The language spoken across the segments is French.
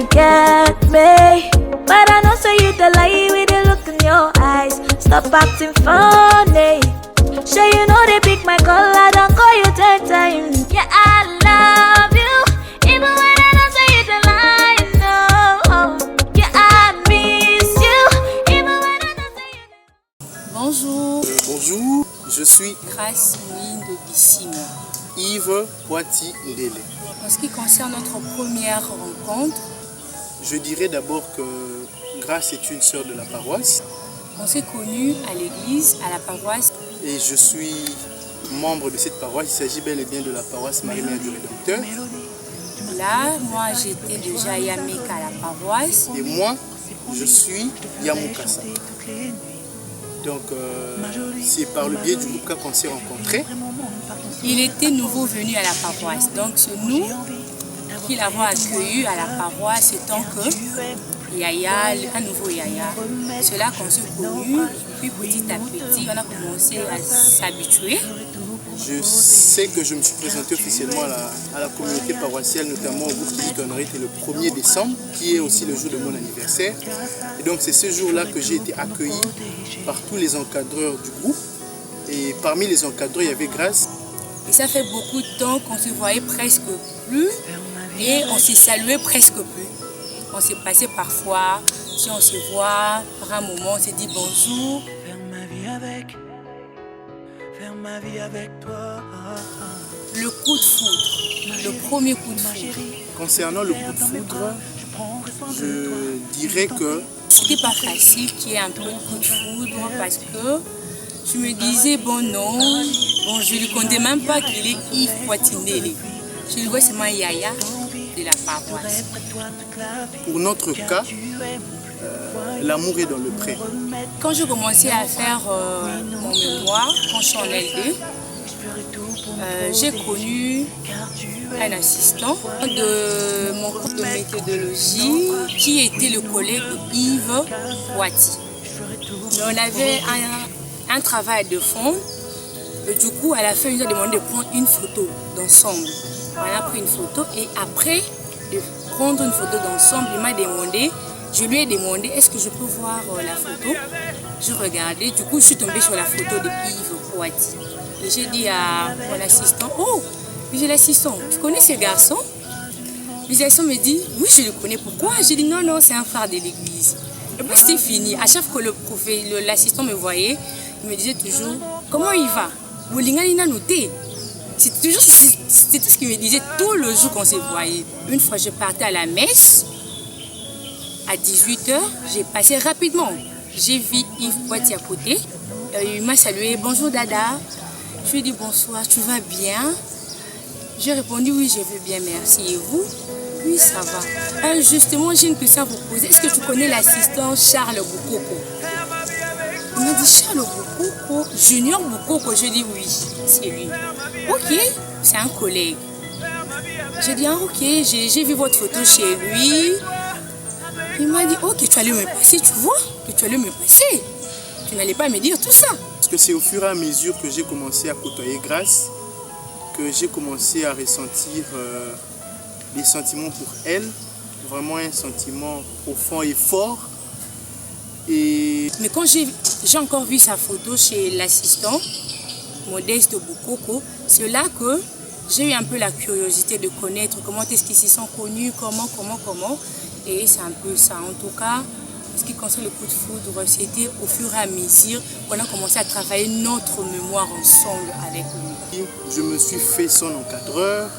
can't get me. But I know say you the lie with the look in your eyes. Stop acting funny. Sure you know they pick my call, I don't call you 10 times. Yeah, I love you, even when I don't say you the lie, no. Yeah, I miss you, even when I don't say you. Bonjour. Bonjour, je suis Grâce de Bissime. Yves Poiti Ndele. En ce qui concerne notre première rencontre, je dirais d'abord que Grâce est une sœur de la paroisse. On s'est connus à l'église, à la paroisse. Et je suis membre de cette paroisse. Il s'agit bel et bien de la paroisse Marie-Mère du Rédempteur. Là, moi j'étais déjà Yameka à la paroisse. Et moi, je suis Yamoukassa. Donc, c'est par le biais du groupe qu'on s'est rencontrés. Il était nouveau venu à la paroisse. Donc, c'est nous qui l'avons accueilli à la paroisse, étant que Yaya, un nouveau Yaya. C'est là qu'on s'est connus. Puis petit à petit, on a commencé à s'habituer. Je sais que je me suis présenté officiellement à la communauté paroissiale, notamment au groupe Philippe Connery, le 1er décembre, qui est aussi le jour de mon anniversaire. Et donc c'est ce jour-là que j'ai été accueilli par tous les encadreurs du groupe. Et parmi les encadreurs, il y avait Grâce. Et ça fait beaucoup de temps qu'on se voyait presque plus et on s'est salué presque plus. On s'est passé parfois, si on se voit, par un moment, on s'est dit bonjour. Faire ma vie avec toi. Le coup de foudre, le premier coup de foudre. Concernant le coup de foudre, je dirais que c'était pas facile qu'il y ait un peu de coup de foudre parce que je me disais bon non, bon je ne comptais même pas qu'il est Yves Poiti Ndele. Je le vois seulement Yaya de la paroisse. Pour notre cas, l'amour est dans le pré. Quand je commençais à faire mon mémoire, quand je suis en L2, j'ai connu un assistant de mon cours de méthodologie qui était le collègue Yves Poiti. On avait un travail de fond et du coup à la fin il nous a demandé de prendre une photo d'ensemble. On a pris une photo et après de prendre une photo d'ensemble, il m'a demandé, je lui ai demandé est-ce que je peux voir la photo. Je regardais, du coup je suis tombée sur la photo de Yves Poiti. Et j'ai dit à mon assistant, oh, j'ai l'assistant, tu connais ce garçon? L'assistant me dit, oui je le connais, pourquoi? J'ai dit non, non, c'est un phare de l'église. Et puis c'était fini, à chaque fois que l'assistant me voyait, il me disait toujours, comment il va? C'était toujours ce qu'il me disait tout le jour qu'on se voyait. Une fois je partais à la messe, à 18h, j'ai passé rapidement. J'ai vu Yves Poiti à côté, il m'a salué, bonjour Dada. Je lui ai dit bonsoir, tu vas bien? J'ai répondu oui, je vais bien, merci. Et vous? Oui, ça va. Justement, j'ai une question à vous poser. Est-ce que tu connais l'assistant Charles Boukoko? Il m'a dit Charles Boukoko, Junior Boukoko. Je dis oui, c'est lui. Ok, c'est un collègue. J'ai dit ah, ok, j'ai vu votre photo chez lui. Il m'a dit ok, tu allais me passer, tu vois? Que tu allais me passer. Tu n'allais pas me dire tout ça. Parce que c'est au fur et à mesure que j'ai commencé à côtoyer Grâce que j'ai commencé à ressentir des sentiments pour elle, vraiment un sentiment profond et fort. Mais quand j'ai encore vu sa photo chez l'assistant, Modeste Boukoko, c'est là que j'ai eu un peu la curiosité de connaître comment est-ce qu'ils se sont connus, comment. Et c'est un peu ça. En tout cas, ce qui concerne le coup de foudre, c'était au fur et à mesure qu'on a commencé à travailler notre mémoire ensemble avec lui. Je me suis fait son encadreur,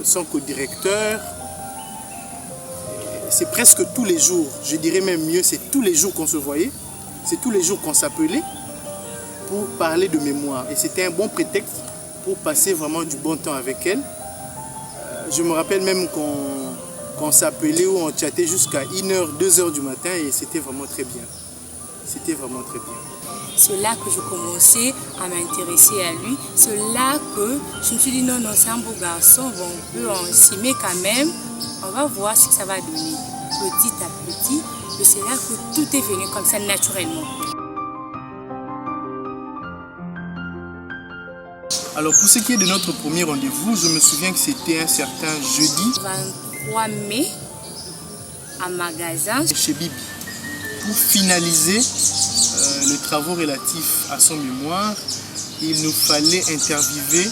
son co-directeur. C'est presque tous les jours, je dirais même mieux, c'est tous les jours qu'on se voyait, c'est tous les jours qu'on s'appelait pour parler de mémoire. Et c'était un bon prétexte pour passer vraiment du bon temps avec elle. Je me rappelle même qu'on s'appelait ou on chattait jusqu'à 1h, 2h du matin et c'était vraiment très bien. C'était vraiment très bien. C'est là que je commençais à m'intéresser à lui. C'est là que je me suis dit non, c'est un beau garçon, bon, on peut s'aimer quand même. On va voir ce que ça va donner petit à petit. Et c'est là que tout est venu comme ça naturellement. Alors pour ce qui est de notre premier rendez-vous, je me souviens que c'était un certain jeudi. 23 mai un magasin. Chez Bibi. Pour finaliser les travaux relatifs à son mémoire, il nous fallait interviewer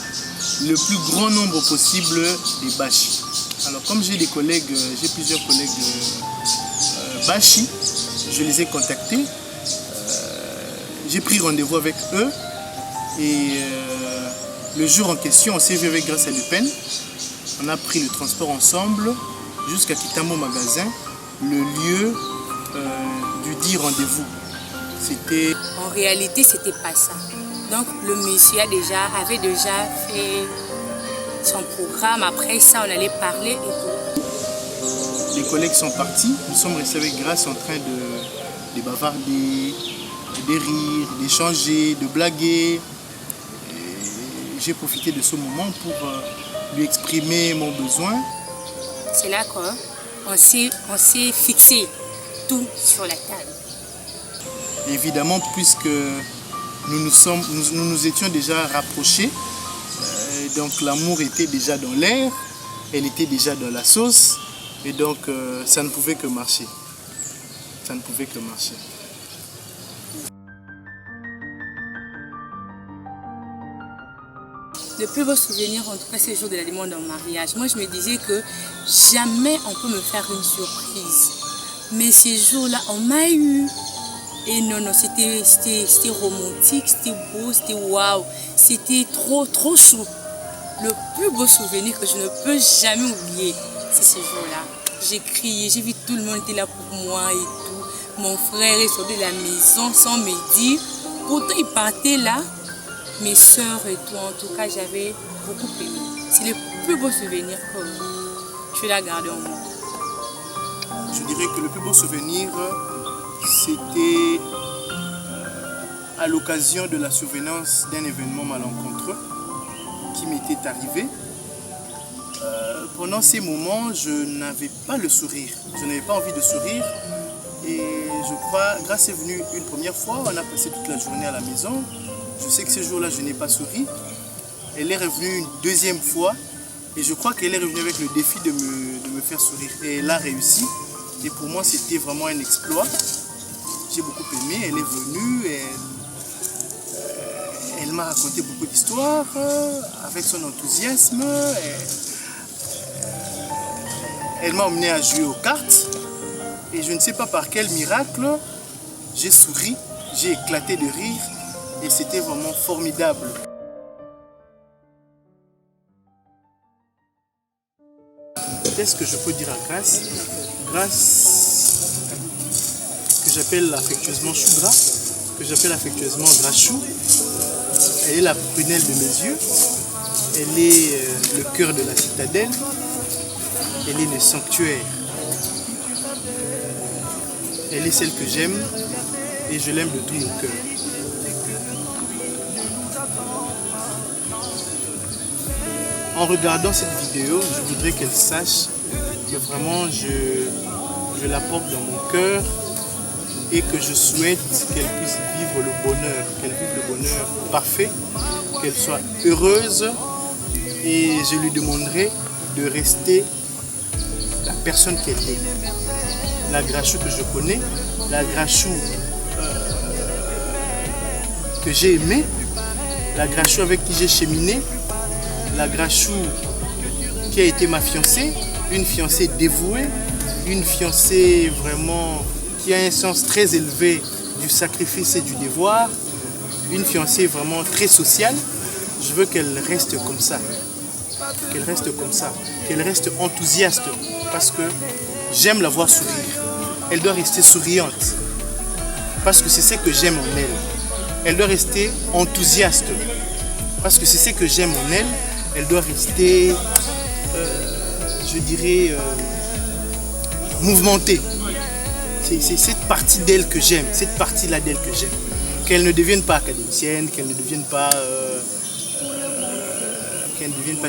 le plus grand nombre possible des Bashi. Alors comme j'ai plusieurs collègues Bashi, je les ai contactés, j'ai pris rendez-vous avec eux et le jour en question, on s'est vu avec Grâce à Lupin. On a pris le transport ensemble jusqu'à Kitamo Magasin, le lieu du dit rendez-vous. En réalité, c'était pas ça. Donc le monsieur avait déjà fait son programme. Après ça, on allait parler et tout. Les collègues sont partis. Nous sommes restés avec Grâce en train de bavarder, de rire, d'échanger, de blaguer. J'ai profité de ce moment pour lui exprimer mon besoin. C'est là qu'on s'est fixé tout sur la table. Évidemment, puisque nous nous étions déjà rapprochés, donc l'amour était déjà dans l'air, elle était déjà dans la sauce, et donc ça ne pouvait que marcher. Ça ne pouvait que marcher. Le plus beau souvenir, en tout cas, c'est le jour de la demande en mariage. Moi, je me disais que jamais on peut me faire une surprise. Mais ces jours-là, on m'a eu. Et non, c'était romantique, c'était beau, c'était waouh. C'était trop chou. Le plus beau souvenir que je ne peux jamais oublier, c'est ce jour-là. J'ai crié, j'ai vu tout le monde était là pour moi et tout. Mon frère est sorti de la maison sans me dire. Pourtant, il partait là. Mes soeurs et tout, en tout cas, j'avais beaucoup aimé. C'est le plus beau souvenir que je l'ai gardé en moi. Je dirais que le plus beau souvenir, c'était à l'occasion de la survenance d'un événement malencontreux qui m'était arrivé. Pendant ces moments, je n'avais pas le sourire. Je n'avais pas envie de sourire. Et je crois, Grâce est venue une première fois, on a passé toute la journée à la maison. Je sais que ce jour-là, je n'ai pas souri. Elle est revenue une deuxième fois et je crois qu'elle est revenue avec le défi de me faire sourire. Et elle a réussi. Et pour moi, c'était vraiment un exploit. J'ai beaucoup aimé. Elle est venue et elle m'a raconté beaucoup d'histoires avec son enthousiasme. Elle m'a emmené à jouer aux cartes. Et je ne sais pas par quel miracle, j'ai souri, j'ai éclaté de rire. Et c'était vraiment formidable. Qu'est-ce que je peux dire à Grâce? Grâce, que j'appelle affectueusement Chougras, que j'appelle affectueusement Grachou. Elle est la prunelle de mes yeux. Elle est le cœur de la citadelle. Elle est le sanctuaire. Elle est celle que j'aime et je l'aime de tout mon cœur. En regardant cette vidéo, je voudrais qu'elle sache que vraiment je la porte dans mon cœur et que je souhaite qu'elle puisse vivre le bonheur, qu'elle vive le bonheur parfait, qu'elle soit heureuse et je lui demanderai de rester la personne qu'elle est. La Grachou que je connais, la Grachou que j'ai aimée, la Grachou avec qui j'ai cheminé, la Grachou qui a été ma fiancée, une fiancée dévouée, une fiancée vraiment qui a un sens très élevé du sacrifice et du devoir, une fiancée vraiment très sociale. Je veux qu'elle reste comme ça, qu'elle reste enthousiaste parce que j'aime la voir sourire. Elle doit rester souriante parce que c'est ce que j'aime en elle. Elle doit rester enthousiaste parce que c'est ce que j'aime en elle. Elle doit rester, je dirais, mouvementée. C'est cette partie d'elle que j'aime, cette partie-là d'elle que j'aime. Qu'elle ne devienne pas académicienne, qu'elle ne devienne pas,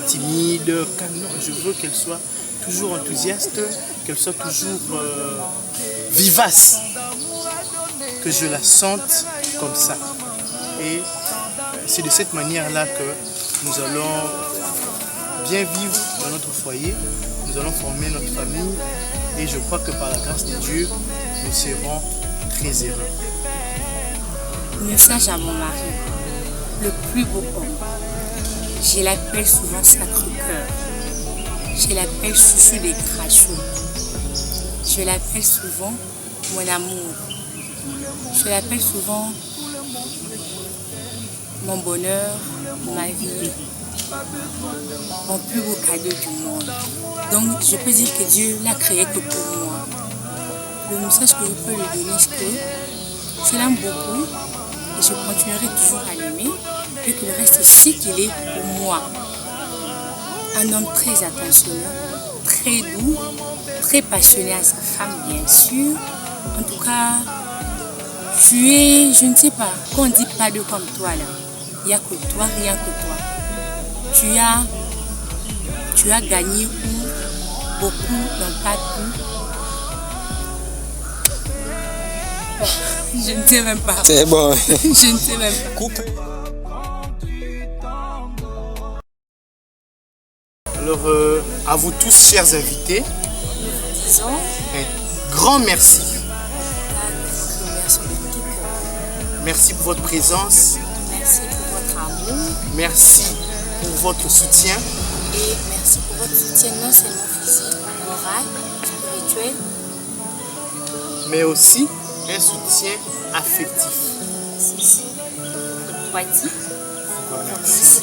timide. Non, je veux qu'elle soit toujours enthousiaste, qu'elle soit toujours vivace, que je la sente comme ça. Et c'est de cette manière-là que nous allons bien vivre dans notre foyer, nous allons former notre famille Et je crois que par la grâce de Dieu, nous serons très heureux. Message à mon mari, le plus beau homme. Je l'appelle souvent Sacré-Cœur. Je l'appelle Chouchou des Crachous. Je l'appelle souvent mon amour. Je l'appelle souvent mon bonheur, ma vie, mon plus beau cadeau du monde. Donc je peux dire que Dieu l'a créé que pour moi. Le message que je peux lui donner, c'est que je l'aime beaucoup et je continuerai toujours à l'aimer et qu'il reste ce qu'il est pour moi. Un homme très attentionné, très doux, très passionné à sa femme, bien sûr. En tout cas, tu es, je ne sais pas, quand on dit pas de comme toi là, il n'y a que toi, rien que toi. Tu as gagné beaucoup, non pas tout. Je ne sais même pas. C'est bon. Je ne sais même pas. Coupe. Alors, à vous tous, chers invités, Disons, un grand merci. merci de tout cœur. Merci pour votre présence. Merci pour votre amour Merci pour votre soutien. et merci pour votre soutien non seulement physique, moral, spirituel. Mais aussi un soutien affectif. De Poitiers. Merci. Merci.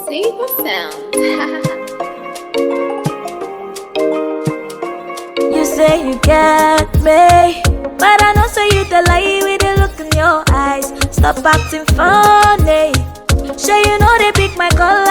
Saber sound. You say you get me, but I know say you the lie with the look in your eyes. Stop acting funny. Sure you know they pick my color.